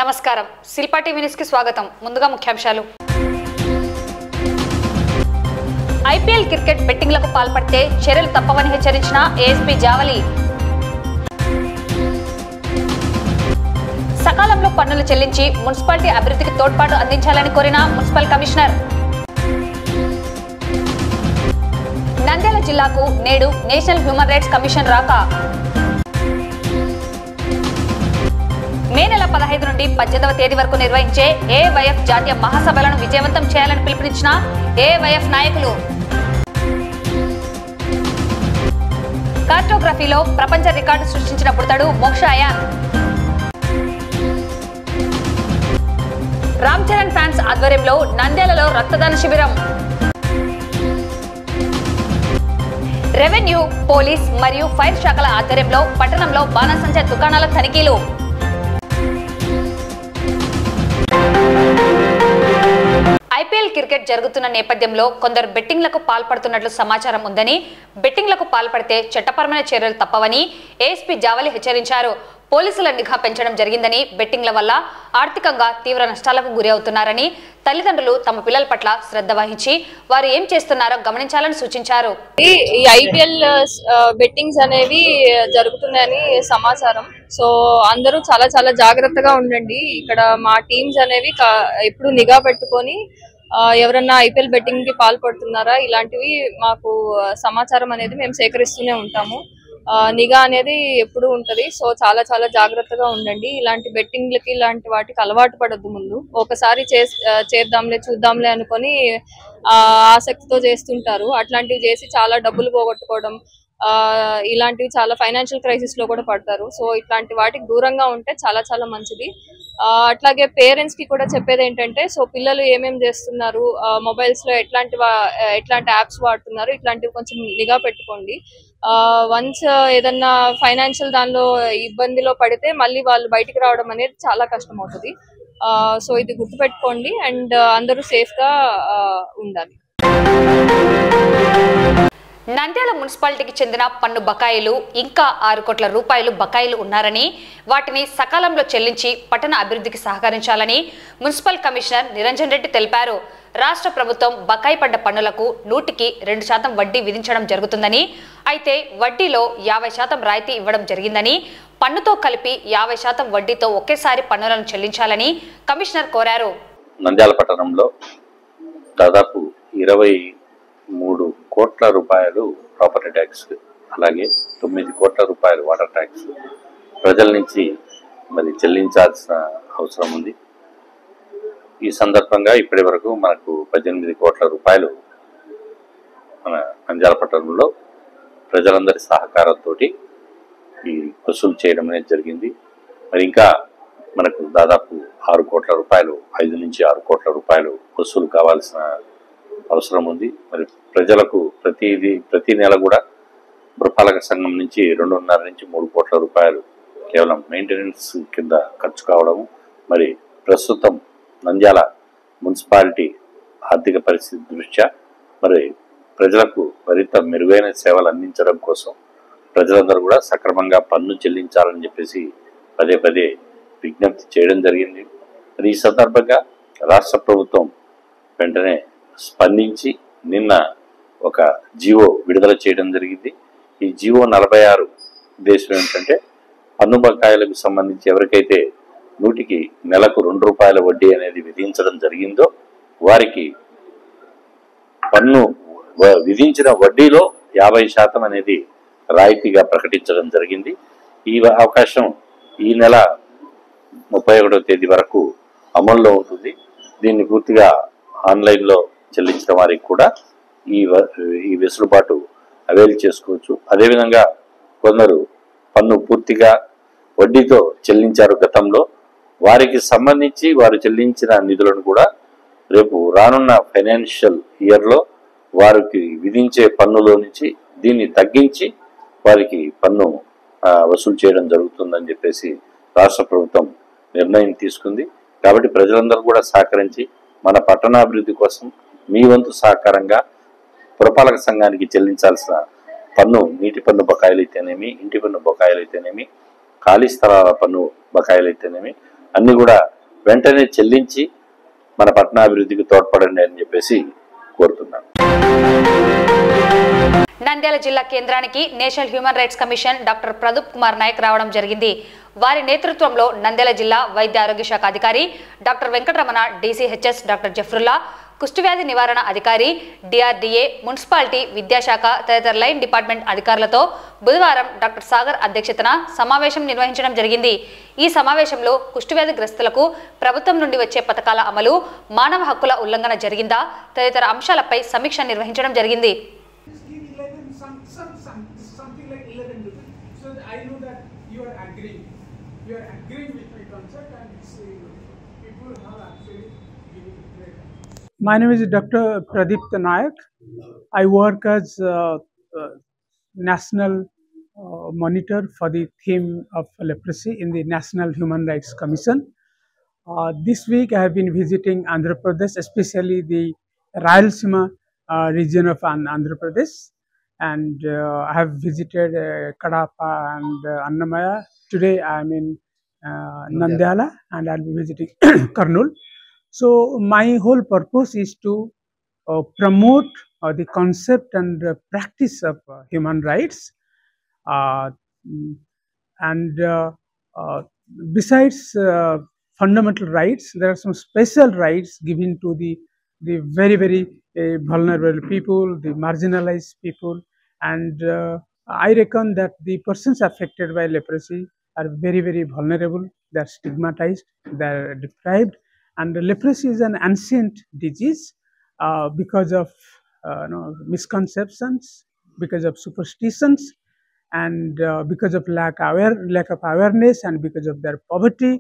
నమస్కారం Shilpa TV news కి స్వాగతం ముందుగా ముఖ్యాంశాలు ఐపీఎల్ క్రికెట్ బెట్టింగ్లకు పాల్పడితే చర్యలు తప్పవని హెచ్చరించిన ఏఎస్పీ జావలి సకాలంలో పన్నులు చెల్లించి మున్సిపాలిటీ అభివృద్ధికి తోడ్పాటు అందించాలని కోరిన మున్సిపల్ కమిషనర్ నంద్యాల జిల్లాకు నేడు నేషనల్ హ్యూమన్ రైట్స్ కమిషన్ రాక మే నెల 15 నుండి 18వ తేదీ వరకు నిర్వహించే ఏఐవైఎఫ్ జాతీయ మహాసభలను విజయవంతం చేయాలని పిలుపునిచ్చిన ఏఐవైఎఫ్ నాయకులు కార్టోగ్రఫీలో ప్రపంచ రికార్డు సృష్టించిన బుడతడు మోక్ష అయాన్ రామ్ చరణ్ ఫ్యాన్స్ ఆధ్వర్యంలో నంద్యాలలో రక్తదాన శిబిరం రెవెన్యూ పోలీస్ మరియు ఫైర్ శాఖల ఆధ్వర్యంలో పట్టణంలో బాణసంచా దుకాణాల తనిఖీలు ఐపీఎల్ క్రికెట్ జరుగుతున్న నేపథ్యంలో కొందరు బెట్టింగ్లకు పాల్పడుతున్నట్లు సమాచారం ఉందని బెట్టింగ్లకు పాల్పడితే చట్టపరమైన చర్యలు తప్పవని ఏఎస్పీ జావలి హెచ్చరించారు. పోలీసుల నిఘా పెంచడం జరిగిందని బెట్టింగ్ల వల్ల ఆర్థికంగా తీవ్ర నష్టాలకు గురి అవుతున్నారని తల్లిదండ్రులు తమ పిల్లల పట్ల శ్రద్ధ వహించి వారు ఏం చేస్తున్నారో గమనించాలని సూచించారు. ఈ ఐపీఎల్ బెట్టింగ్స్ అనేవి జరుగుతున్నాయని సమాచారం. సో అందరూ చాలా చాలా జాగ్రత్తగా ఉండండి. ఇక్కడ మా టీమ్స్ అనేవి ఎప్పుడు నిఘా పెట్టుకొని ఎవరన్నా ఐపీఎల్ బెట్టింగ్ కి పాల్పడుతున్నారా ఇలాంటివి మాకు సమాచారం అనేది మేము సేకరిస్తూనే ఉంటాము. నిఘా అనేది ఎప్పుడు ఉంటది. సో చాలా చాలా జాగ్రత్తగా ఉండండి. ఇలాంటి బెట్టింగ్లకి ఇలాంటి వాటికి అలవాటు పడద్దు. ముందు ఒకసారి చేద్దాంలే చూద్దాంలే అనుకొని ఆసక్తితో చేస్తుంటారు. అట్లాంటివి చేసి చాలా డబ్బులు పోగొట్టుకోవడం ఇలాంటివి చాలా ఫైనాన్షియల్ క్రైసిస్ లో కూడా పడతారు. సో ఇట్లాంటి వాటికి దూరంగా ఉంటే చాలా చాలా మంచిది. అట్లాగే పేరెంట్స్ కి కూడా చెప్పేది ఏంటంటే సో పిల్లలు ఏమేమి చేస్తున్నారు, మొబైల్స్ లో ఎట్లాంటి యాప్స్ వాడుతున్నారు ఇట్లాంటివి కొంచెం నిఘా పెట్టుకోండి. వన్స్ ఏదన్నా ఫైనాన్షియల్ దానిలో ఇబ్బందిలో పడితే మళ్ళీ వాళ్ళు బయటికి రావడం అనేది చాలా కష్టం అవుతుంది. సో ఇది గుర్తుపెట్టుకోండి అండ్ అందరూ సేఫ్ గా ఉండాలి. నంద్యాల మున్సిపాలిటీకి చెందిన పన్ను బకాయిలు ఇంకా 6 కోట్ల రూపాయలు బకాయిలు ఉన్నారని వాటిని సకాలంలో చెల్లించి పట్టణ అభివృద్ధికి సహకరించాలని మున్సిపల్ కమిషనర్ నిరంజన్ రెడ్డి తెలిపారు. రాష్ట్ర ప్రభుత్వం బకాయి పడ్డ పన్నులకు 100% వడ్డీ విధించడం జరుగుతుందని, అయితే వడ్డీలో 50% రాయితీ ఇవ్వడం జరిగిందని, పన్నుతో కలిపి 50% వడ్డీతో ఒకేసారి పన్నులను చెల్లించాలని కమిషనర్ కోరారు. నంద్యాల పట్టణంలో దాదాపు 23 కోట్ల రూపాయలు ప్రాపర్టీ ట్యాక్స్, అలాగే 9 కోట్ల రూపాయలు వాటర్ ట్యాక్స్ ప్రజల నుంచి మరి చెల్లించాల్సిన అవసరం ఉంది. ఈ సందర్భంగా ఇప్పటి వరకు మనకు 18 కోట్ల రూపాయలు మన నంద్యాల పట్టణంలో ప్రజలందరి సహకారంతో ఈ వసూలు చేయడం అనేది జరిగింది. మరి ఇంకా మనకు దాదాపు 6 కోట్ల రూపాయలు 5 నుంచి 6 కోట్ల రూపాయలు వసూలు కావాల్సిన అవసరం ఉంది. మరి ప్రజలకు ప్రతి నెల కూడా పురపాలక సంఘం నుంచి 2.5 నుంచి 3 కోట్ల రూపాయలు కేవలం మెయింటెనెన్స్ కింద ఖర్చు కావడము, మరి ప్రస్తుతం నంద్యాల మున్సిపాలిటీ ఆర్థిక పరిస్థితి దృష్ట్యా మరి ప్రజలకు మరింత మెరుగైన సేవలు అందించడం కోసం ప్రజలందరూ కూడా సక్రమంగా పన్ను చెల్లించాలని చెప్పేసి పదే పదే విజ్ఞప్తి చేయడం జరిగింది. మరి ఈ సందర్భంగా రాష్ట్ర ప్రభుత్వం వెంటనే స్పందించి నిన్న ఒక జీవో విడుదల చేయడం జరిగింది. ఈ జీవో 46 ఉద్దేశం ఏంటంటే పన్ను బకాయిలకు సంబంధించి ఎవరికైతే 100కి నెలకు 2 రూపాయల వడ్డీ అనేది విధించడం జరిగిందో వారికి పన్ను విధించిన వడ్డీలో 50% అనేది రాయితీగా ప్రకటించడం జరిగింది. ఈ అవకాశం ఈ నెల 31వ తేదీ వరకు అమల్లో ఉంటుంది. దీన్ని పూర్తిగా ఆన్లైన్లో చెల్లించిన వారికి కూడా ఈ వెసులుబాటు అవైల్ చేసుకోవచ్చు. అదేవిధంగా కొందరు పన్ను పూర్తిగా వడ్డీతో చెల్లించారు గతంలో, వారికి సంబంధించి వారు చెల్లించిన నిధులను కూడా రేపు రానున్న ఫైనాన్షియల్ ఇయర్లో వారికి విధించే పన్నులో నుంచి దీన్ని తగ్గించి వారికి పన్ను వసూలు చేయడం జరుగుతుందని చెప్పేసి రాష్ట్ర ప్రభుత్వం నిర్ణయం తీసుకుంది. కాబట్టి ప్రజలందరూ కూడా సహకరించి మన పట్టణాభివృద్ధి కోసం మీ వంతు సహకారంగా పురపాలక సంఘానికి చెల్లించాల్సిన పన్ను, నీటి పన్ను బకాయిలు అయితేనేమి, ఇంటి పన్ను బకాయిలు అయితేనేమి, ఖాళీ స్థలాల పన్ను బకాయిలు అయితేనేమి అన్ని కూడా వెంటనే చెల్లించి మన పట్టణాభివృద్ధికి తోడ్పడండి అని చెప్పేసి కోరుతున్నాను. నంద్యాల జిల్లా కేంద్రానికి national human rights commission doctor Pradeep Kumar Naik రావడం జరిగింది. వారి నేతృత్వంలో నంద్యాల జిల్లా వైద్య ఆరోగ్య శాఖ అధికారి doctor Venkataramana, DCHS doctor Zafrulla, కుష్ఠవ్యాధి నివారణ అధికారి, డిఆర్డీఏ, మున్సిపాలిటీ, విద్యాశాఖ తదితర లైన్ డిపార్ట్మెంట్ అధికారులతో బుధవారం డాక్టర్ సాగర్ అధ్యక్షతన సమావేశం నిర్వహించడం జరిగింది. ఈ సమావేశంలో కుష్ఠవ్యాధిగ్రస్తులకు ప్రభుత్వం నుండి వచ్చే పథకాల అమలు, మానవ హక్కుల ఉల్లంఘన జరిగిందా తదితర అంశాలపై సమీక్ష నిర్వహించడం జరిగింది. My name is Dr. Pradeep Nayak. I work as National Monitor for the theme of leprosy in the National Human Rights Commission. This week I have been visiting Andhra Pradesh, especially the Rayalaseema region of Andhra Pradesh, and I have visited Kadapa and Annamaya. Today I am in Nandyala and I will be visiting Kurnool. So my whole purpose is to promote the concept and practice of human rights, and besides fundamental rights, there are some special rights given to the very vulnerable people, the marginalized people, and I reckon that the persons affected by leprosy are very vulnerable. They are stigmatized, they are deprived. And leprosy is an ancient disease because of misconceptions, because of superstitions, and because of lack of awareness, and because of their poverty.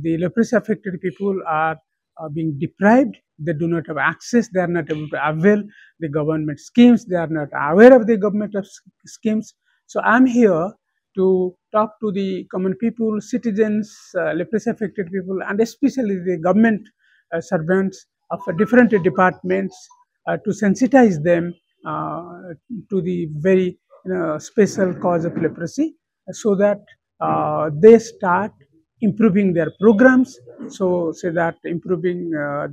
The leprosy affected people are being deprived. They do not have access. They are not able to avail the government schemes. They are not aware of the government schemes. So I am here to talk to the common people, citizens, leprosy affected people, and especially the government servants of different departments to sensitize them to the very special cause of leprosy, so that they start improving their programs, so that improving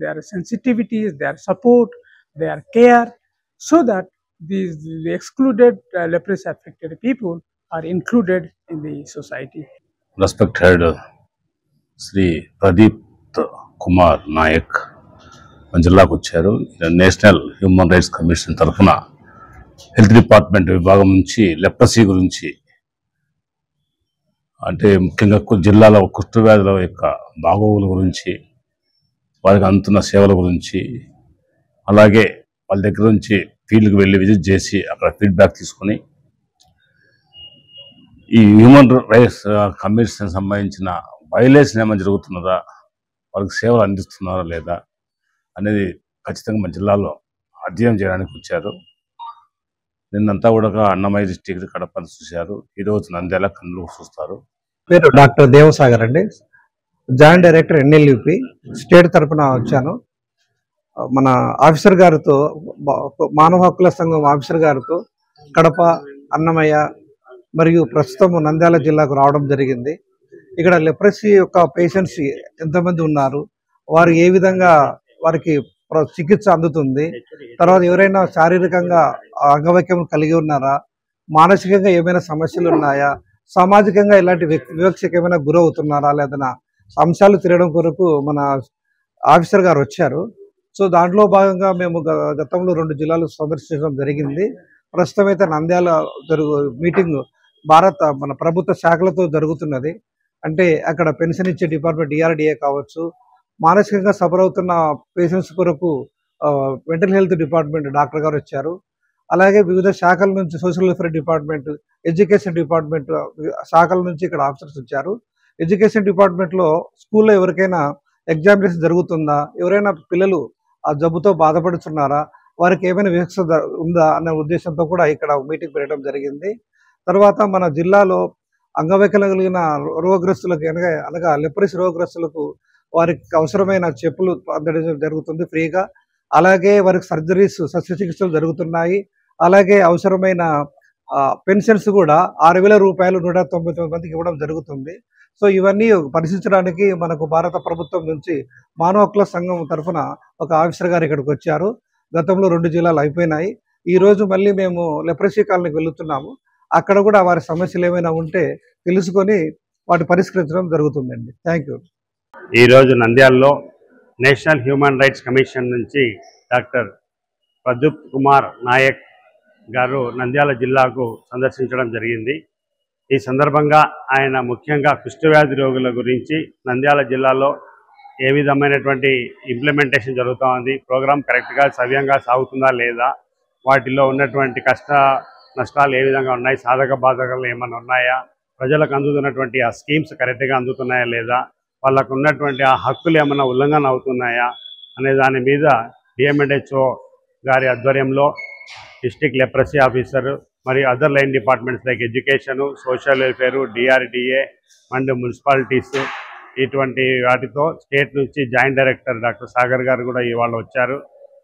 their sensitivities, their support, their care, so that the excluded leprosy affected people are included in the society. Respected Sri Pradeep Kumar Nayak మన జిల్లాకు వచ్చారు. National human rights commission తరఫున health department విభాగం నుంచి leprosy గురించి, అంటే ముఖ్యంగా జిల్లాలో కుష్ఠవ్యాధుల యొక్క బాగోగుల గురించి, వారికి అందుతున్న సేవల గురించి, అలాగే వాళ్ళ దగ్గర నుంచి ఫీల్డ్కి వెళ్ళి విజిట్ చేసి అక్కడ ఫీడ్బ్యాక్ తీసుకొని ఈ హ్యూమన్ రైట్స్ కమిషన్ సంబంధించిన వైలేషన్ ఏమైనా జరుగుతున్నదా, వాళ్ళకి సేవలు అందిస్తున్నారా లేదా అనేది ఖచ్చితంగా మన జిల్లాలో అధ్యయనం చేయడానికి వచ్చారు. నిన్నంతా కూడా అన్నమయ్య డిస్ట్రిక్ట్ కడపని చూశారు. ఈరోజు నంద్యాల కర్నూలు చూస్తారు. పేరు డాక్టర్ దేవసాగర్ అండి, జాయింట్ డైరెక్టర్ ఎన్ఎల్యూపి స్టేట్ తరఫున వచ్చాను. మన ఆఫీసర్ గారితో, మానవ హక్కుల సంఘం ఆఫీసర్ గారితో కడప, అన్నమయ్య మరియు ప్రస్తుతం నంద్యాల జిల్లాకు రావడం జరిగింది. ఇక్కడ లెప్రసీ యొక్క పేషెంట్స్ ఎంతమంది ఉన్నారు, వారు ఏ విధంగా వారికి చికిత్స అందుతుంది, తర్వాత ఎవరైనా శారీరకంగా అంగవైకల్యం కలిగి ఉన్నారా, మానసికంగా ఏమైనా సమస్యలు ఉన్నాయా, సామాజికంగా ఇలాంటి వివక్షకు ఏమైనా గురవుతున్నారా లేదన్నా అంశాలు తెలియడం కొరకు మన ఆఫీసర్ గారు వచ్చారు. సో దాంట్లో భాగంగా మేము గతంలో 2 జిల్లాలు సందర్శించడం జరిగింది. ప్రస్తుతం అయితే నంద్యాల మీటింగ్ మన ప్రభుత్వ శాఖలతో జరుగుతున్నది. అంటే అక్కడ పెన్షన్ ఇచ్చే డిపార్ట్మెంట్ డిఆర్డిఏ కావచ్చు, మానసికంగా సఫర్ అవుతున్న పేషెంట్స్ కొరకు మెంటల్ హెల్త్ డిపార్ట్మెంట్ డాక్టర్ గారు వచ్చారు. అలాగే వివిధ శాఖల నుంచి social welfare department, education department శాఖల నుంచి ఇక్కడ ఆఫీసర్స్ వచ్చారు. ఎడ్యుకేషన్ డిపార్ట్మెంట్లో స్కూల్లో ఎవరికైనా ఎగ్జామినేషన్ జరుగుతుందా, ఎవరైనా పిల్లలు ఆ జబ్బుతో బాధపడుతున్నారా, వారికి ఏమైనా వివక్ష ఉందా అనే ఉద్దేశంతో కూడా ఇక్కడ మీటింగ్ పెట్టడం జరిగింది. తర్వాత మన జిల్లాలో అంగవైకల్యం కలిగిన రోగగ్రస్తులకు అనగా లెప్రసీ రోగగ్రస్తులకు వారికి అవసరమైన చెప్పులు అందడం జరుగుతుంది ఫ్రీగా. అలాగే వారికి సర్జరీస్, శస్త్రచికిత్సలు జరుగుతున్నాయి. అలాగే అవసరమైన పెన్షన్స్ కూడా 6,000 రూపాయలు 199 మందికి ఇవ్వడం జరుగుతుంది. సో ఇవన్నీ పరిశీలించడానికి మనకు భారత ప్రభుత్వం నుంచి మానవ హక్కుల సంఘం తరఫున ఒక ఆఫీసర్ గారు ఇక్కడికి వచ్చారు. గతంలో 2 జిల్లాలు అయిపోయినాయి. ఈ రోజు మళ్ళీ మేము లెప్రసీ కాలనీకి వెళ్తున్నాము. అక్కడ కూడా వారి సమస్యలు ఏమైనా ఉంటే తెలుసుకొని వాటి పరిష్కరించడం జరుగుతుందండి. Thank you. ఈరోజు నంద్యాలలో నేషనల్ హ్యూమన్ రైట్స్ కమిషన్ నుంచి డాక్టర్ ప్రదీప్ కుమార్ నాయక్ గారు నంద్యాల జిల్లాకు సందర్శించడం జరిగింది. ఈ సందర్భంగా ఆయన ముఖ్యంగా కుష్ఠవ్యాధి రోగుల గురించి నంద్యాల జిల్లాలో ఏ విధమైనటువంటి ఇంప్లిమెంటేషన్ జరుగుతూ ఉంది, ప్రోగ్రాం కరెక్ట్గా సవ్యంగా సాగుతుందా లేదా, వాటిలో ఉన్నటువంటి కష్ట నష్టాలు ఏ విధంగా ఉన్నాయి, సాధక బాధకాలు ఏమైనా ఉన్నాయా, ప్రజలకు అందుతున్నటువంటి ఆ స్కీమ్స్ కరెక్ట్గా అందుతున్నాయా లేదా, వాళ్ళకు ఉన్నటువంటి ఆ హక్కులు ఏమైనా ఉల్లంఘన అవుతున్నాయా అనే దాని మీద డిఎంఎడ్హెచ్ఓ గారి ఆధ్వర్యంలో డిస్ట్రిక్ట్ లెప్రసీ ఆఫీసర్ మరియు other line departments like education, social welfare, DRDA and municipalities ఇటువంటి వాటితో స్టేట్ నుంచి జాయింట్ డైరెక్టర్ డాక్టర్ సాగర్ గారు కూడా ఇవాళ వచ్చారు.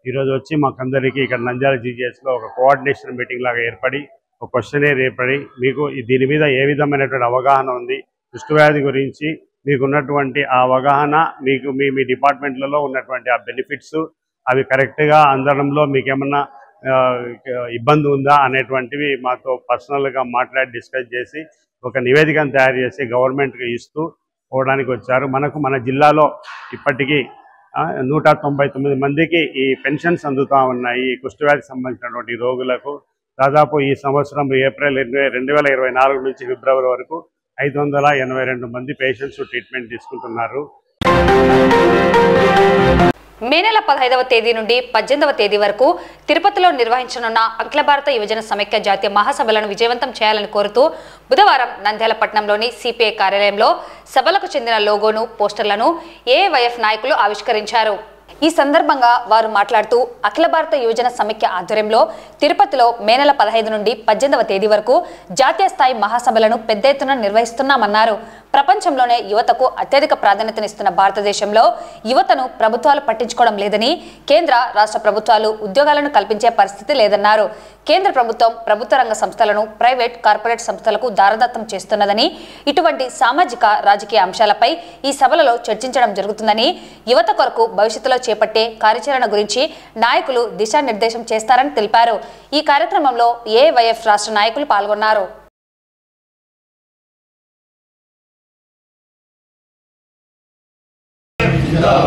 ఈరోజు వచ్చి మాకందరికీ ఇక్కడ నంద్యాల జీజీఎస్లో ఒక కోఆర్డినేషన్ మీటింగ్ లాగా ఏర్పడి ఒక క్వశ్చనేర్ ఏర్పడి మీకు దీని మీద ఏ విధమైనటువంటి అవగాహన ఉంది, కుష్ఠవ్యాధి గురించి మీకున్నటువంటి ఆ అవగాహన, మీకు మీ డిపార్ట్మెంట్లలో ఉన్నటువంటి ఆ బెనిఫిట్స్ అవి కరెక్ట్గా అందడంలో మీకేమన్నా ఇబ్బంది ఉందా అనేటువంటివి మాతో పర్సనల్గా మాట్లాడి డిస్కస్ చేసి ఒక నివేదికను తయారు చేసి గవర్నమెంట్కి ఇస్తూ పోవడానికి వచ్చారు. మన జిల్లాలో ఇప్పటికీ 199 మందికి ఈ పెన్షన్స్ అందుతూ ఉన్నాయి. ఈ కుష్ఠవ్యాధికి సంబంధించినటువంటి రోగులకు దాదాపు ఈ సంవత్సరం ఏప్రిల్ 2024 నుంచి ఫిబ్రవరి వరకు 582 మంది పేషెంట్స్ ట్రీట్మెంట్ తీసుకుంటున్నారు. మే నెల 15వ తేదీ నుండి 18వ తేదీ వరకు తిరుపతిలో నిర్వహించనున్న అఖిల భారత యువజన సమైక్య జాతీయ మహాసభలను విజయవంతం చేయాలని కోరుతూ బుధవారం నంద్యాల పట్టణంలోని సిపిఐ కార్యాలయంలో సభలకు చెందిన లోగోను, పోస్టర్లను ఏఐవైఎఫ్ నాయకులు ఆవిష్కరించారు. ఈ సందర్భంగా వారు మాట్లాడుతూ అఖిల భారత యువజన సమైక్య ఆధ్వర్యంలో తిరుపతిలో మే నెల 15 నుండి 18వ తేదీ వరకు జాతీయ స్థాయి మహాసభలను పెద్ద ఎత్తున నిర్వహిస్తున్నామన్నారు. ప్రపంచంలోనే యువతకు అత్యధిక ప్రాధాన్యతనిస్తున్న భారతదేశంలో యువతను ప్రభుత్వాలు పట్టించుకోవడం లేదని, కేంద్ర రాష్ట్ర ప్రభుత్వాలు ఉద్యోగాలను కల్పించే పరిస్థితి లేదన్నారు. కేంద్ర ప్రభుత్వం ప్రభుత్వ రంగ సంస్థలను ప్రైవేట్, కార్పొరేట్ సంస్థలకు దారదత్తం చేస్తున్నదని, ఇటువంటి సామాజిక రాజకీయ అంశాలపై ఈ సభలలో చర్చించడం జరుగుతుందని, యువత కొరకు భవిష్యత్తులో చేపట్టే కార్యాచరణ గురించి నాయకులు దిశానిర్దేశం చేస్తారని తెలిపారు. ఈ కార్యక్రమంలో ఏఐవైఎఫ్ రాష్ట్ర నాయకులు పాల్గొన్నారు.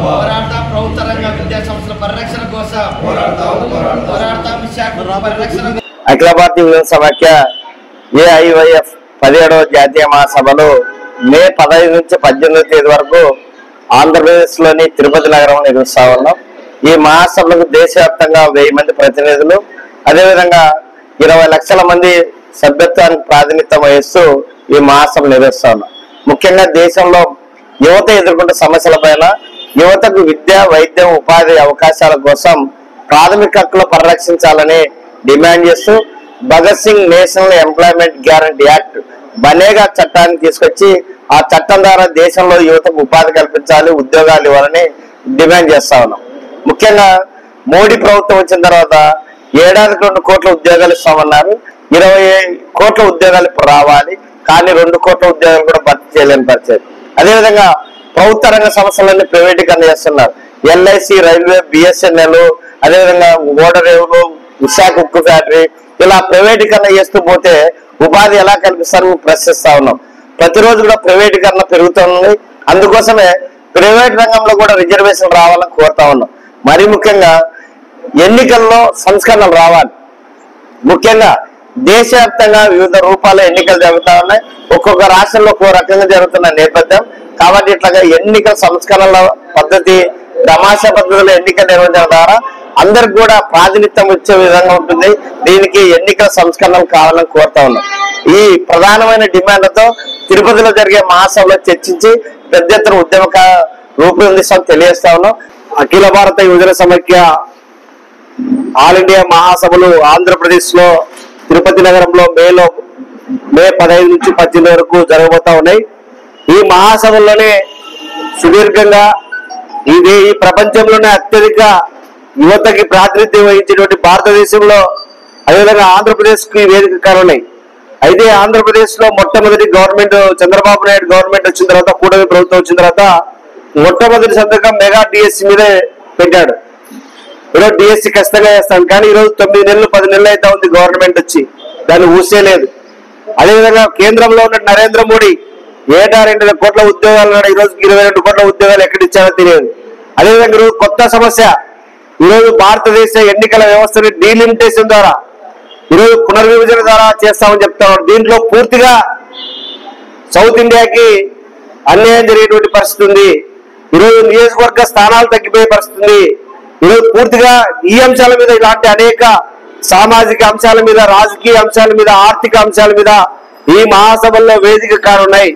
పోరాడతాం ప్రభుత్వ రంగ విద్యా సంస్థల పరిరక్షణ కోసం పోరాడతాం విశాఖ పరిరక్షణ. అఖిల భారతీయ యువజన సమైక్య ఏఐవైఎఫ్ 17వ జాతీయ మహాసభలు మే 15 నుంచి 18వ తేదీ వరకు ఆంధ్రప్రదేశ్ లోని తిరుపతి నగరంలో నిర్వహిస్తా ఉన్నాం. ఈ మహాసభలకు దేశవ్యాప్తంగా 1000 మంది ప్రతినిధులు, అదేవిధంగా 20 లక్షల మంది సభ్యత్వానికి ప్రాతినిధ్యం వహిస్తూ ఈ మహాసభ నిర్వహిస్తా ఉన్నాం. ముఖ్యంగా దేశంలో యువత ఎదుర్కొంటున్న సమస్యలపైన, యువతకు విద్య, వైద్యం, ఉపాధి అవకాశాల కోసం ప్రాథమిక హక్కులు పరిరక్షించాలని డిమాండ్ చేస్తూ Bhagat Singh national employment guarantee act BNEGA చట్టాన్ని తీసుకొచ్చి ఆ చట్టం ద్వారా దేశంలో యువతకు ఉపాధి కల్పించాలి, ఉద్యోగాలు ఇవ్వాలని డిమాండ్ చేస్తా ఉన్నాం. ముఖ్యంగా మోడీ ప్రభుత్వం వచ్చిన తర్వాత ఏడాదికి 2 కోట్ల ఉద్యోగాలు ఇస్తామన్నారు. 20 కోట్ల ఉద్యోగాలు ఇప్పుడు రావాలి, కానీ 2 కోట్ల ఉద్యోగాలు కూడా భర్తీ చేయలేని పరిస్థితి. అదేవిధంగా ప్రభుత్వ రంగ సంస్థలన్నీ ప్రైవేటీకరణ చేస్తున్నారు. ఎల్ఐసి, రైల్వే, బిఎస్ఎన్ఎల్, అదేవిధంగా ఓడరేవులు, విశాఖ ఉక్కు ఫ్యాక్టరీ, ఇలా ప్రైవేటీకరణ చేస్తూ పోతే ఉపాధి ఎలా కల్పిస్తారని ప్రశ్నిస్తా ఉన్నాం. ప్రతిరోజు కూడా ప్రైవేటీకరణ పెరుగుతుంది. అందుకోసమే ప్రైవేట్ రంగంలో కూడా రిజర్వేషన్ రావాలని కోరుతా ఉన్నాం. మరీ ముఖ్యంగా ఎన్నికల్లో సంస్కరణలు రావాలి. ముఖ్యంగా దేశవ్యాప్తంగా వివిధ రూపాల ఎన్నికలు జరుగుతా ఉన్నాయి. ఒక్కొక్క రాష్ట్రంలో ఒక్కో రకంగా జరుగుతున్న నేపథ్యం కాబట్టి ఇట్లాగా ఎన్నికల సంస్కరణల పద్ధతి, తమాషా పద్ధతిలో ఎన్నికలు నిర్వహించడం ద్వారా అందరికి కూడా ప్రాతినిధ్యం వచ్చే విధంగా ఉంటుంది. దీనికి ఎన్నికల సంస్కరణలు కావాలని కోరుతా ఉన్నాం. ఈ ప్రధానమైన డిమాండ్లతో తిరుపతిలో జరిగే మహాసభలో చర్చించి పెద్ద ఎత్తున ఉద్యమ రూపొందిస్తామని తెలియజేస్తా ఉన్నాం. అఖిల భారత యువజన సమైక్య ఆల్ ఇండియా మహాసభలు ఆంధ్రప్రదేశ్ లో తిరుపతి నగరంలో మే 15 నుంచి 18 వరకు జరగబోతా ఉన్నాయి. ఈ మహాసభల్లోనే సుదీర్ఘంగా ఈ ప్రపంచంలోనే అత్యధిక యువతకి ప్రాతినిధ్యం వహించేటువంటి భారతదేశంలో, అదేవిధంగా ఆంధ్రప్రదేశ్ కి వేదిక కానున్నాయి. అయితే ఆంధ్రప్రదేశ్ లో మొట్టమొదటి గవర్నమెంట్ చంద్రబాబు నాయుడు గవర్నమెంట్ వచ్చిన తర్వాత, కూటమి ప్రభుత్వం వచ్చిన తర్వాత మొట్టమొదటి సంతకం మెగా డిఎస్సి మీదే పెట్టాడు. ఈరోజు డిఎస్సి ఖచ్చితంగా చేస్తాం, కానీ ఈరోజు 9 నెలలు 10 నెలలు అయితే ఉంది గవర్నమెంట్ వచ్చి, దాన్ని ఊసేలేదు. అదేవిధంగా కేంద్రంలో ఉన్న నరేంద్ర మోడీ ఏటా 2 కోట్ల ఉద్యోగాలు ఉన్నాడు, ఈరోజు 22 కోట్ల ఉద్యోగాలు ఎక్కడిచ్చారో తెలియదు. అదేవిధంగా ఈరోజు కొత్త సమస్య, ఈరోజు భారతదేశ ఎన్నికల వ్యవస్థని డీలిమిటేషన్ ద్వారా, ఈరోజు పునర్విభజన ద్వారా చేస్తామని చెప్తా ఉన్నారు. దీంట్లో పూర్తిగా సౌత్ ఇండియాకి అన్యాయం జరిగేటువంటి పరిస్థితి ఉంది. ఈరోజు నియోజకవర్గ స్థానాలు తగ్గిపోయే పరిస్థితి ఉంది. ఈరోజు పూర్తిగా ఈ అంశాల మీద, ఇలాంటి అనేక సామాజిక అంశాల మీద, రాజకీయ అంశాల మీద, ఆర్థిక అంశాల మీద ఈ మహాసభల్లో వేదిక కానున్నాయి.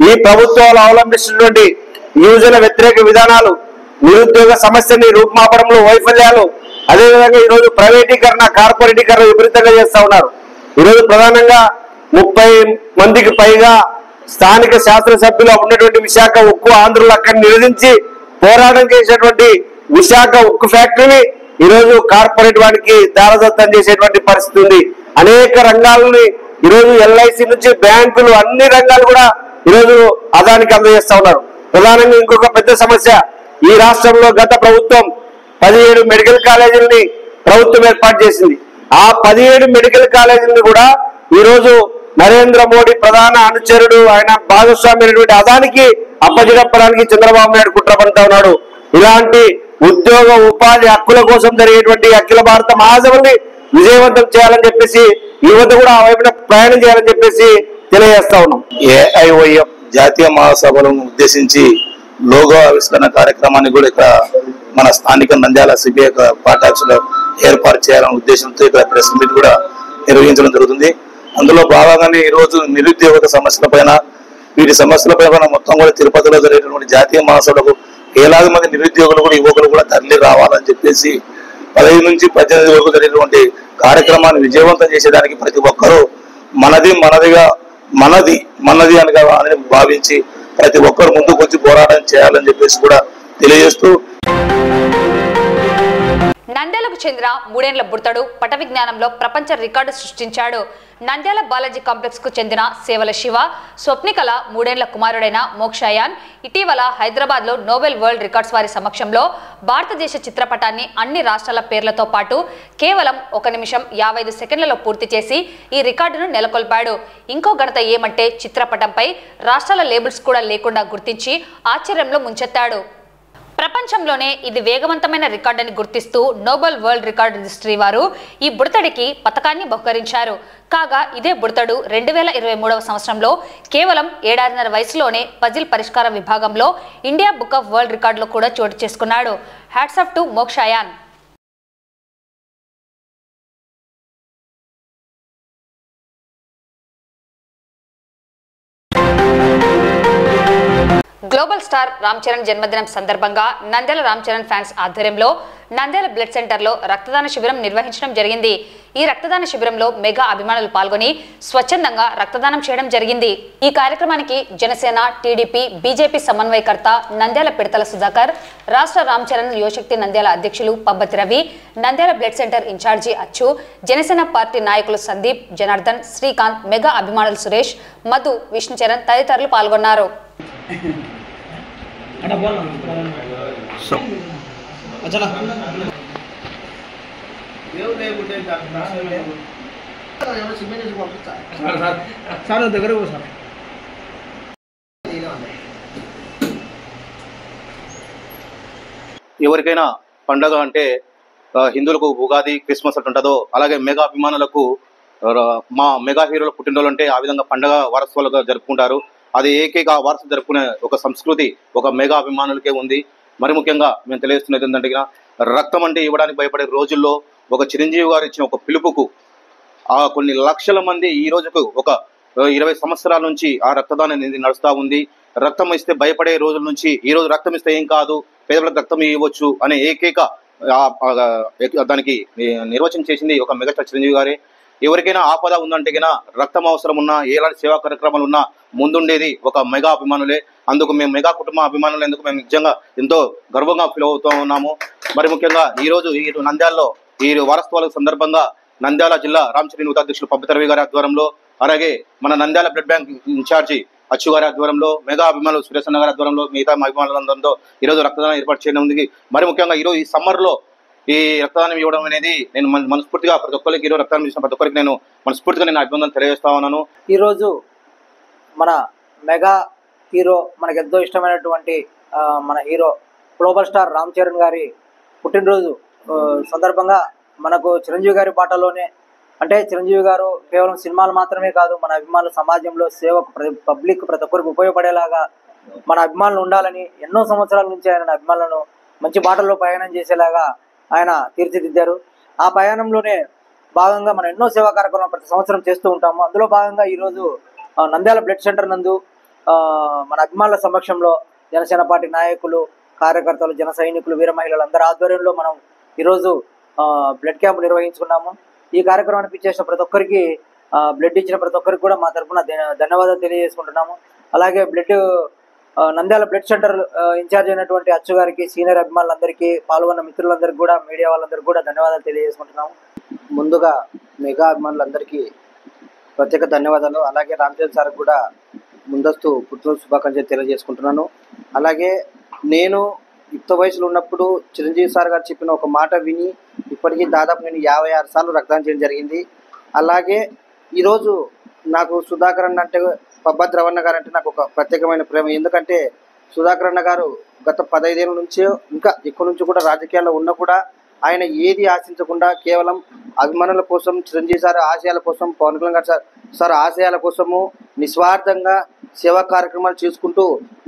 ఈ ప్రభుత్వాలు అవలంబిస్తున్నటువంటి యువజన వ్యతిరేక విధానాలు, నిరుద్యోగ సమస్యని రూపుమాపడంలో వైఫల్యాలు, అదేవిధంగా ఈరోజు ప్రైవేటీకరణ, కార్పొరేటీకరణ విపరీతంగా చేస్తా ఉన్నారు. ఈరోజు ప్రధానంగా 30 మందికి పైగా స్థానిక శాసనసభ్యులు ఉన్నటువంటి విశాఖ ఉక్కు ఆంధ్రులు అక్కడ నిరోధించి పోరాటం చేసేటువంటి విశాఖ ఉక్కు ఫ్యాక్టరీని ఈరోజు కార్పొరేట్ వాడికి దారదత్తం చేసేటువంటి పరిస్థితి ఉంది. అనేక రంగాలని ఈరోజు ఎల్ఐసి నుంచి బ్యాంకులు, అన్ని రంగాలు కూడా ఈరోజు అదానికి అందజేస్తా ఉన్నారు. ప్రధానంగా ఇంకొక పెద్ద సమస్య, ఈ రాష్ట్రంలో గత ప్రభుత్వం 17 మెడికల్ కాలేజీలని ప్రభుత్వం ఏర్పాటు చేసింది. ఆ 17 మెడికల్ కాలేజీలను కూడా ఈరోజు నరేంద్ర మోడీ ప్రధాన అనుచరుడు, ఆయన భాగస్వామి అయినటువంటి అదానికి అప్పజెప్పడానికి చంద్రబాబు నాయుడు కుట్ర పడుతూ ఉన్నాడు. ఇలాంటి ఉద్యోగ ఉపాధి హక్కుల కోసం జరిగేటువంటి అఖిల భారత మహాసభల్ని విజయవంతం చేయాలని చెప్పేసి, యువత కూడా ఆ వైపున ప్రయాణం చేయాలని చెప్పేసి తెలియజేస్తా ఉన్నాం. ఏఐవైఎఫ్ జాతీయ మహాసభలను ఉద్దేశించి లోగో ఆవిష్కరణ కార్యక్రమాన్ని కూడా ఇక్కడ మన స్థానిక నంద్యాల సిబిఐ పార్టాక్స్ లో ఏర్పాటు చేయాలనే ఉద్దేశంతో ఇక్కడ ప్రెస్ మీట్ కూడా నిర్వహించడం జరుగుతుంది. అందులో భాగంగానే ఈ రోజు నిరుద్యోగ సమస్యల పైన, వీటి సమస్యల పైన మొత్తం కూడా తిరుపతిలో జరిగేటువంటి జాతీయ మహాసభలకు వేలాది మంది నిరుద్యోగులు కూడా, యువకులు కూడా తరలి రావాలని చెప్పేసి 15 నుంచి 18 వరకు జరిగేటువంటి కార్యక్రమాన్ని విజయవంతం చేసేదానికి ప్రతి ఒక్కరూ మనది అని భావించి ప్రతి ఒక్కరు ముందుకు వచ్చి పోరాటం చేయాలని చెప్పేసి కూడా తెలియజేస్తూ, నంద్యాలకు చెందిన 3 ఏళ్ల బుడతడు పట విజ్ఞానంలో ప్రపంచ రికార్డు సృష్టించాడు. నంద్యాల బాలాజీ కాంప్లెక్స్ కు చెందిన సేవల శివ స్వప్నికల 3 ఏళ్ల కుమారుడైన మోక్షయాన్ ఇటీవల హైదరాబాద్ లో నోబెల్ వరల్డ్ రికార్డ్స్ వారి సమక్షంలో భారతదేశ చిత్రపటాన్ని అన్ని రాష్ట్రాల పేర్లతో పాటు కేవలం 1 నిమిషం 55 సెకండ్లలో పూర్తి చేసి ఈ రికార్డును నెలకొల్పాడు. ఇంకో ఘనత ఏమంటే చిత్రపటంపై రాష్ట్రాల లేబుల్స్ కూడా లేకుండా గుర్తించి ఆశ్చర్యంలో ముంచెత్తాడు. ప్రపంచంలోనే ఇది వేగవంతమైన రికార్డని గుర్తిస్తూ నోబెల్ వరల్డ్ రికార్డ్ రిజిస్ట్రీ వారు ఈ బుడతడికి పతకాన్ని బహుకరించారు. కాగా ఇదే బుడతడు 2023వ సంవత్సరంలో కేవలం 7.5 వయసులోనే పజిల్ పరిష్కార విభాగంలో ఇండియా బుక్ ఆఫ్ వరల్డ్ రికార్డులో కూడా చోటు చేసుకున్నాడు. Hats off to Mokshayan. Global star Ram Charan జన్మదినం సందర్భంగా నంద్యాల రామ్ చరణ్ ఫ్యాన్స్ ఆధ్వర్యంలో నంద్యాల బ్లడ్ సెంటర్లో రక్తదాన శిబిరం నిర్వహించడం జరిగింది. ఈ రక్తదాన శిబిరంలో మెగా అభిమానులు పాల్గొని స్వచ్ఛందంగా రక్తదానం చేయడం జరిగింది. ఈ కార్యక్రమానికి జనసేన, టీడీపీ, బీజేపీ సమన్వయకర్త నంద్యాల పిడతల సుధాకర్, రాష్ట్ర రామ్ చరణ్ యువశక్తి నంద్యాల అధ్యక్షులు Pabbathi Ravi, Nandyal blood centre incharge Achu, Janasena party నాయకులు సందీప్, జనార్దన్, శ్రీకాంత్, మెగా అభిమానులు సురేష్, మధు, విష్ణుచరణ్ తదితరులు పాల్గొన్నారు. ఎవరికైనా పండగ అంటే హిందువులకు ఉగాది, క్రిస్మస్ ఉంటుందో అలాగే మెగా అభిమానులకు మా మెగా హీరోల పుట్టినరోజు అంటే ఆ విధంగా పండగ వారసత్వాలుగా జరుపుకుంటారు. అది ఏకైక వారసు జరుపుకునే ఒక సంస్కృతి ఒక మెగా అభిమానులకే ఉంది. మరి ముఖ్యంగా మేము తెలియజేస్తున్నది ఏంటంటే రక్తం అంటే ఇవ్వడానికి భయపడే రోజుల్లో ఒక చిరంజీవి గారు ఇచ్చిన ఒక పిలుపుకు కొన్ని లక్షల మంది ఈ రోజుకు ఒక 20 సంవత్సరాల నుంచి ఆ రక్తదానం అనేది నడుస్తూ ఉంది. రక్తం ఇస్తే భయపడే రోజుల నుంచి ఈ రోజు రక్తం ఇస్తే ఏం కాదు, పేదలకు రక్తం ఇవ్వచ్చు అనే ఏకైక దానికి నిర్వచనం చేసింది ఒక మెగాస్టార్ చిరంజీవి గారే. ఎవరికైనా ఆపద ఉందంటే గినా రక్తం అవసరం ఉన్నా, ఎలాంటి సేవా కార్యక్రమాలు ఉన్నా ముందుండేది ఒక మెగా అభిమానులే. అందుకు మేము మెగా కుటుంబ అభిమానులు ఎందుకు మేము నిజంగా ఎంతో గర్వంగా ఫీల్ అవుతూ ఉన్నాము. మరి ముఖ్యంగా ఈరోజు ఈ నంద్యాలలో ఈ వారసత్వాల సందర్భంగా నంద్యాల జిల్లా రామ్ చరణ్ యూత్ అధ్యక్షులు పబ్బతి రవి గారి ఆధ్వర్యంలో అలాగే మన నంద్యాల బ్లడ్ బ్యాంక్ ఇన్ఛార్జి అచ్చు గారి ఆధ్వర్యంలో, మెగా అభిమానులు సురేష్ అన్న గారి ఆధ్వర్యంలో, మిగతా అభిమానులందరితో ఈరోజు రక్తదానం ఏర్పాటు చేయడం ఉంది. మరి ముఖ్యంగా ఈరోజు ఈ సమ్మర్లో ఈ రక్తదానం ఇవ్వడం అనేది నేను మనస్ఫూర్తిగా ప్రతి ఒక్కరికి ఈరోజు రక్తదానం చేసిన ప్రతి ఒక్కరికి నేను మనస్ఫూర్తిగా నేను అభినందన తెలియజేస్తా ఉన్నాను. ఈరోజు మన మెగా హీరో, మనకు ఎంతో ఇష్టమైనటువంటి మన hero global star Ram Charan గారి పుట్టినరోజు సందర్భంగా మనకు చిరంజీవి గారి పాటలోనే, అంటే చిరంజీవి గారు కేవలం సినిమాలు మాత్రమే కాదు, మన అభిమానుల సమాజంలో సేవకు పబ్లిక్ ప్రతి ఒక్కరికి ఉపయోగపడేలాగా మన అభిమానులు ఉండాలని ఎన్నో సంవత్సరాల నుంచి ఆయన అభిమానులను మంచి బాటల్లో ప్రయాణం చేసేలాగా ఆయన తీర్చిదిద్దారు. ఆ ప్రయాణంలోనే భాగంగా మనం ఎన్నో సేవా కార్యక్రమాలు ప్రతి సంవత్సరం చేస్తూ ఉంటాము. అందులో భాగంగా ఈరోజు నంద్యాల బ్లడ్ సెంటర్ నందు మన అభిమానుల సమక్షంలో జనసేన పార్టీ నాయకులు, కార్యకర్తలు, జన సైనికులు, వీర మహిళలు అందరి ఆధ్వర్యంలో మనం ఈరోజు బ్లడ్ క్యాంప్ నిర్వహించుకున్నాము. ఈ కార్యక్రమానికి ఇచ్చేసిన ప్రతి ఒక్కరికి, బ్లడ్ ఇచ్చిన ప్రతి ఒక్కరికి కూడా మా తరఫున ధన్యవాదాలు తెలియజేసుకుంటున్నాము. అలాగే నంద్యాల బ్లడ్ సెంటర్ ఇన్ఛార్జ్ అయినటువంటి అచ్చు గారికి, సీనియర్ అభిమానులందరికీ, పాల్గొన్న మిత్రులందరికీ కూడా, మీడియా వాళ్ళందరికీ కూడా ధన్యవాదాలు తెలియజేసుకుంటున్నాము. ముందుగా మెగా అభిమానులందరికీ ప్రత్యేక ధన్యవాదాలు. అలాగే రామచంద్ర సార్ కూడా ముందస్తు పుట్టినరోజు శుభాకాంక్షలు తెలియజేసుకుంటున్నాను. అలాగే నేను యుక్త వయసులో ఉన్నప్పుడు చిరంజీవి సార్ గారు చెప్పిన ఒక మాట విని ఇప్పటికీ దాదాపు నేను 56 సార్లు రక్తదానం చేయడం జరిగింది. అలాగే ఈరోజు నాకు సుధాకర్ అన్న అంటే, పబ్బత్ రవణ గారు అంటే నాకు ఒక ప్రత్యేకమైన ప్రేమ. ఎందుకంటే సుధాకర్ అన్న గారు గత 15 ఏళ్ళ నుంచి, ఇంకా ఎక్కువ నుంచి కూడా రాజకీయాల్లో ఉన్నా కూడా ఆయన ఏది ఆశించకుండా కేవలం అభిమానుల కోసం, చిరంజీవి సార్ ఆశయాల కోసం, పవన్ కళ్యాణ్ గారు సార్ ఆశయాల కోసము నిస్వార్థంగా సేవా కార్యక్రమాలు చేసుకుంటూ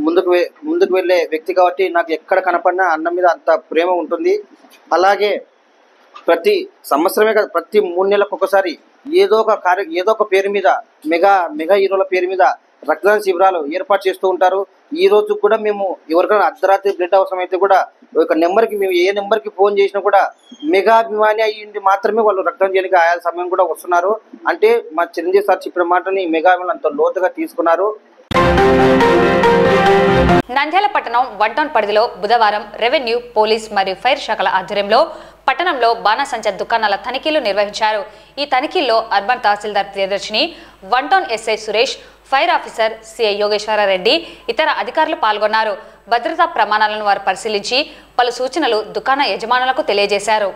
ముందుకు వెళ్ళే వ్యక్తి కాబట్టి నాకు ఎక్కడ కనపడినా అన్న మీద అంత ప్రేమ ఉంటుంది. అలాగే ప్రతి సంవత్సరమే కాదు, ప్రతి 3 నెలలకు ఒకసారి ఏదో ఒక పేరు మీద మెగా హీరోల పేరు మీద రక్తదాన శిబిరాలు ఏర్పాటు చేస్తూ ఉంటారు. ఈ రోజు కూడా మేము ఎవరికైనా అర్ధరాత్రి బ్లడ్ అవసరం అయితే కూడా ఒక నెంబర్కి, మేము ఏ నెంబర్కి ఫోన్ చేసినా కూడా మెగా అభిమాని అయ్యింది మాత్రమే వాళ్ళు రక్తదానం చేయడానికి ఆయా సమయం కూడా వస్తున్నారు. అంటే మా చిరంజీవి సార్ చెప్పిన మాటని మెగా అభిమానులు అంత లోతుగా తీసుకున్నారు. నంద్యాల పట్టణం 1 టౌన్ పరిధిలో బుధవారం రెవెన్యూ, పోలీస్ మరియు ఫైర్ శాఖల ఆధ్వర్యంలో పట్టణంలో బాణసంచా దుకాణాల తనిఖీలు నిర్వహించారు. ఈ తనిఖీల్లో urban tahsildar Priyadarshini, 1 town SI Suresh, fire officer CI Yogeswarareddy, ఇతర అధికారులు పాల్గొన్నారు. భద్రతా ప్రమాణాలను వారు పరిశీలించి పలు సూచనలు దుకాణ యజమానులకు తెలియజేశారు.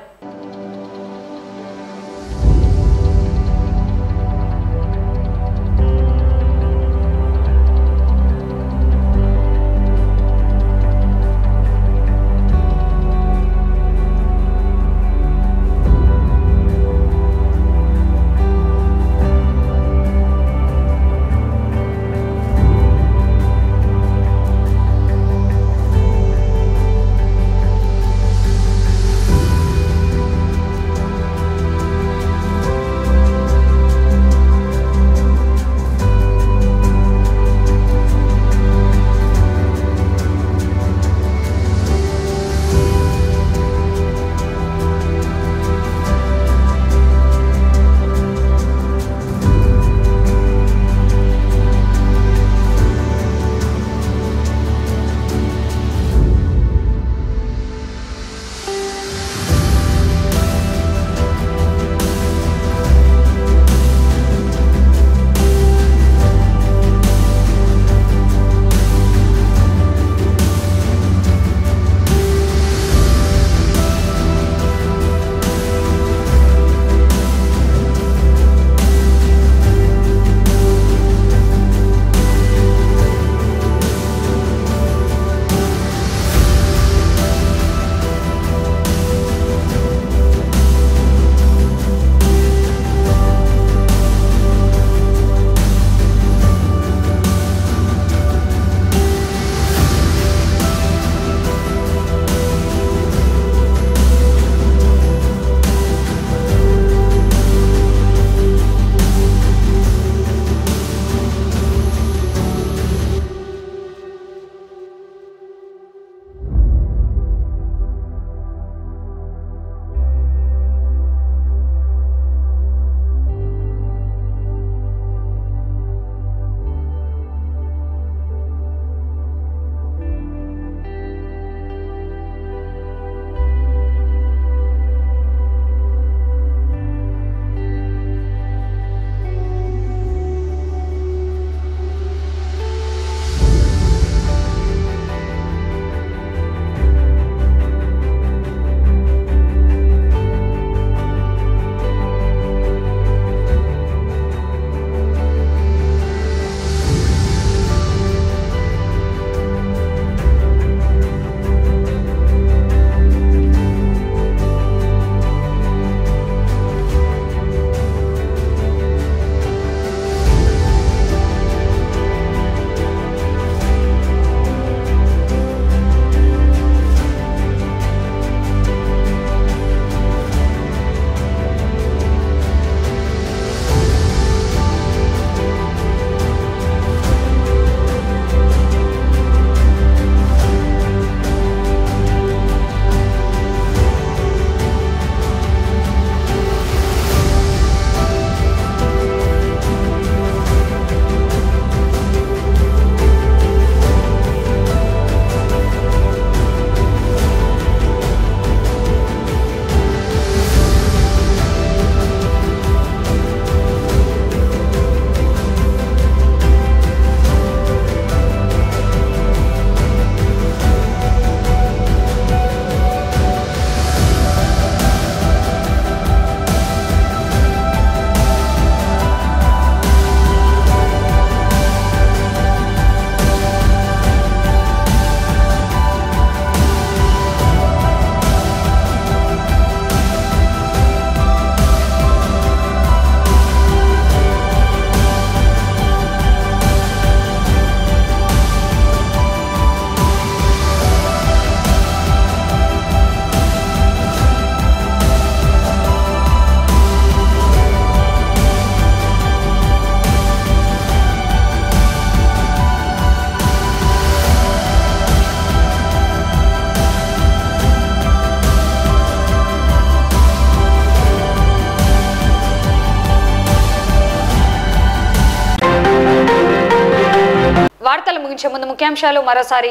ముగించే ముందు ముఖ్యాంశాలు మరోసారి.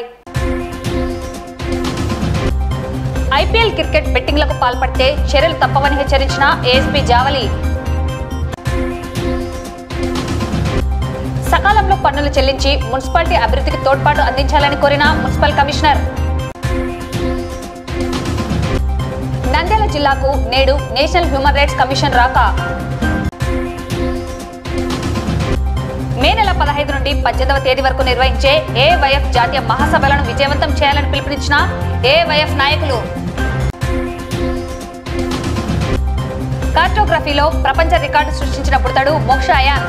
ఐపీఎల్ క్రికెట్ బెట్టింగ్లకు పాల్పడితే చర్యలు తప్పవని హెచ్చరించిన ఏఎస్పీ జావలి. సకాలంలో పన్నులు చెల్లించి మున్సిపాలిటీ అభివృద్ధికి తోడ్పాటు అందించాలని కోరిన మున్సిపల్ కమిషనర్. నంద్యాల జిల్లాకు నేడు నేషనల్ హ్యూమన్ రైట్స్ కమిషన్ రాక. మే నెల 15 నుండి 18వ తేదీ వరకు నిర్వహించే ఏఐవైఎఫ్ జాతీయ మహాసభలను విజయవంతం చేయాలని పిలుపునిచ్చిన ఏఐవైఎఫ్ నాయకులు. కార్టోగ్రఫీలో ప్రపంచ రికార్డు సృష్టించిన పుడతాడు మోక్ష అయాన్.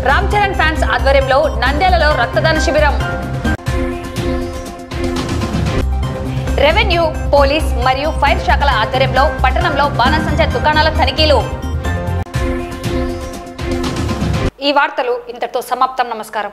రామ్ చరణ్ ఫ్యాన్స్ ఆధ్వర్యంలో నంద్యాలలో రక్తదాన శిబిరం. రెవెన్యూ, పోలీస్ మరియు ఫైర్ శాఖల ఆధ్వర్యంలో పట్టణంలో బాణసంచా దుకాణాల తనిఖీలు. ఈ వార్తలు ఇంతటితో సమాప్తం. నమస్కారం.